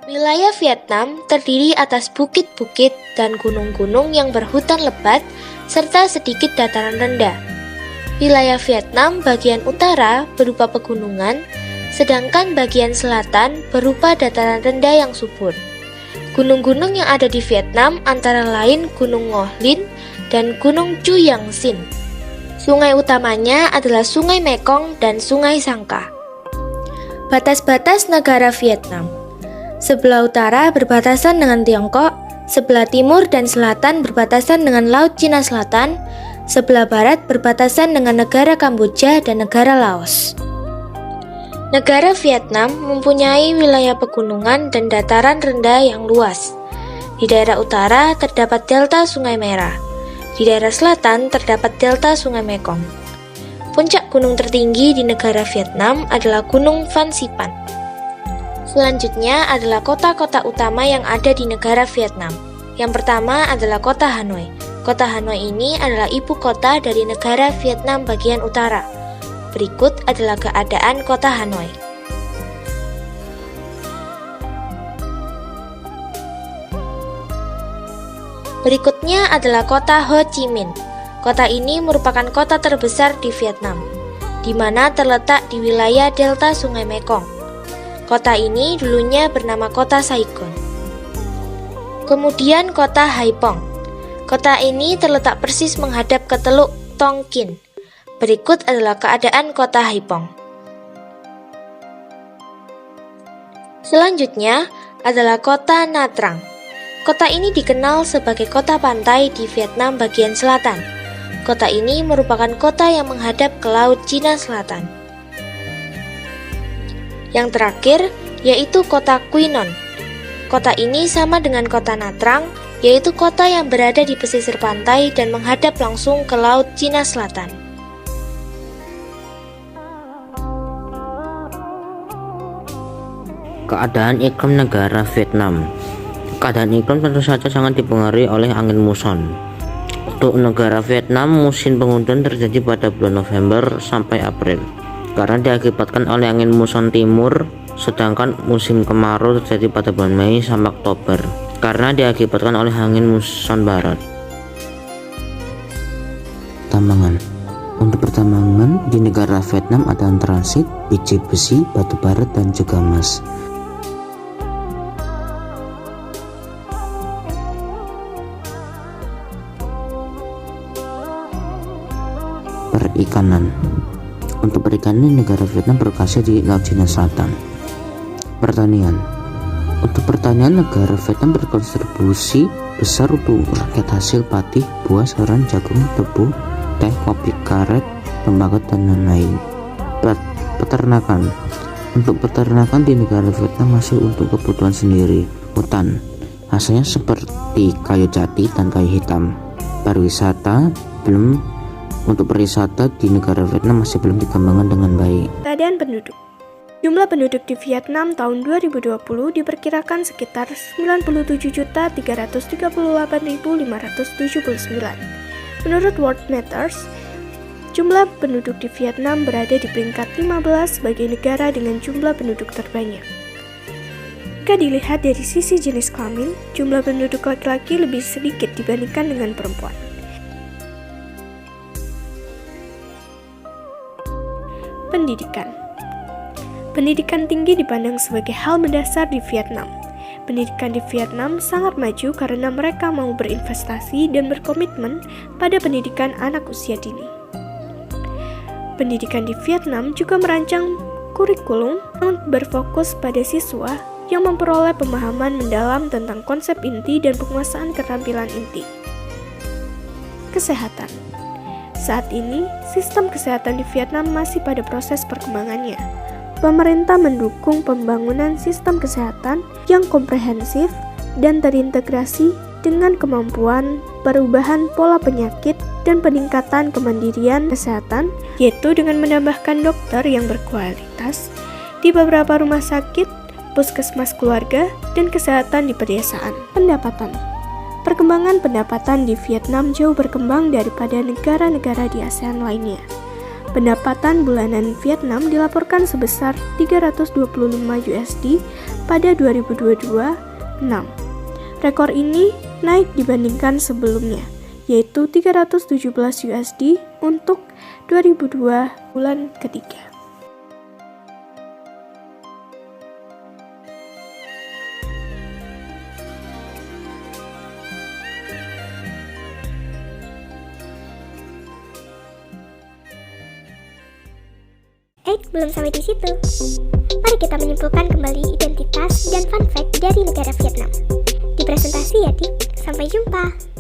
Wilayah Vietnam terdiri atas bukit-bukit dan gunung-gunung yang berhutan lebat serta sedikit dataran rendah. Wilayah Vietnam bagian utara berupa pegunungan, sedangkan bagian selatan berupa dataran rendah yang subur. Gunung-gunung yang ada di Vietnam antara lain Gunung Ngo Linh dan Gunung Chu Yang Sin. Sungai utamanya adalah Sungai Mekong dan Sungai Sangka. Batas-batas negara Vietnam. Sebelah utara berbatasan dengan Tiongkok, sebelah timur dan selatan berbatasan dengan Laut Cina Selatan, sebelah barat berbatasan dengan negara Kamboja dan negara Laos. Negara Vietnam mempunyai wilayah pegunungan dan dataran rendah yang luas. Di daerah utara terdapat delta Sungai Merah. Di daerah selatan terdapat delta Sungai Mekong. Puncak gunung tertinggi di negara Vietnam adalah Gunung Phan Xipang. Selanjutnya adalah kota-kota utama yang ada di negara Vietnam. Yang pertama adalah kota Hanoi. Kota Hanoi ini adalah ibu kota dari negara Vietnam bagian utara. Berikut adalah keadaan kota Hanoi. Berikutnya adalah kota Ho Chi Minh. Kota ini merupakan kota terbesar di Vietnam, di mana terletak di wilayah delta Sungai Mekong. Kota ini dulunya bernama kota Saigon. Kemudian kota Haiphong. Kota ini terletak persis menghadap ke Teluk Tonkin. Berikut adalah keadaan kota Haiphong. Selanjutnya adalah kota Nha Trang. Kota ini dikenal sebagai kota pantai di Vietnam bagian selatan. Kota ini merupakan kota yang menghadap ke Laut Cina Selatan. Yang terakhir yaitu kota Quy Nhon. Kota ini sama dengan kota Nha Trang, yaitu kota yang berada di pesisir pantai dan menghadap langsung ke Laut Cina Selatan. Keadaan iklim negara Vietnam. Keadaan iklim tentu saja sangat dipengaruhi oleh angin muson. Untuk negara Vietnam, musim penghujan terjadi pada bulan November sampai April karena diakibatkan oleh angin muson timur, sedangkan musim kemarau terjadi pada bulan Mei sampai Oktober karena diakibatkan oleh angin muson barat. Tambangan. Untuk pertambangan di negara Vietnam ada antrasit, biji besi, batu bara, dan juga emas. Perikanan. Untuk perikanan negara Vietnam berlokasi di Laut Cina Selatan. Pertanian. Untuk pertanian negara Vietnam berkontribusi besar untuk rakyat hasil padi, buah, sayuran, jagung, tebu, teh, kopi, karet, tembaga, dan lain-lain. Peternakan. Untuk peternakan di negara Vietnam masih untuk kebutuhan sendiri. Hutan. Hasilnya seperti kayu jati dan kayu hitam. Pariwisata Untuk pariwisata di negara Vietnam masih belum dikembangkan dengan baik. Keadaan penduduk. Jumlah penduduk di Vietnam tahun 2020 diperkirakan sekitar 97.338.579. Menurut World Matters, jumlah penduduk di Vietnam berada di peringkat 15 sebagai negara dengan jumlah penduduk terbanyak. Jika dilihat dari sisi jenis kelamin, jumlah penduduk laki-laki lebih sedikit dibandingkan dengan perempuan. Pendidikan. Pendidikan tinggi dipandang sebagai hal mendasar di Vietnam. Pendidikan di Vietnam sangat maju karena mereka mau berinvestasi dan berkomitmen pada pendidikan anak usia dini. Pendidikan di Vietnam juga merancang kurikulum yang berfokus pada siswa yang memperoleh pemahaman mendalam tentang konsep inti dan penguasaan keterampilan inti. Kesehatan. Saat ini, sistem kesehatan di Vietnam masih pada proses perkembangannya. Pemerintah mendukung pembangunan sistem kesehatan yang komprehensif dan terintegrasi dengan kemampuan perubahan pola penyakit dan peningkatan kemandirian kesehatan, yaitu dengan menambahkan dokter yang berkualitas di beberapa rumah sakit, puskesmas keluarga, dan kesehatan di pedesaan. Pendapatan. Perkembangan pendapatan di Vietnam jauh berkembang daripada negara-negara di ASEAN lainnya. Pendapatan bulanan Vietnam dilaporkan sebesar 325 USD pada 2022-6. Rekor ini naik dibandingkan sebelumnya, yaitu 317 USD untuk 2002 bulan ketiga. Belum sampai di situ. Mari kita menyimpulkan kembali identitas dan fun fact dari negara Vietnam. Di presentasi ya, Dik. Sampai jumpa.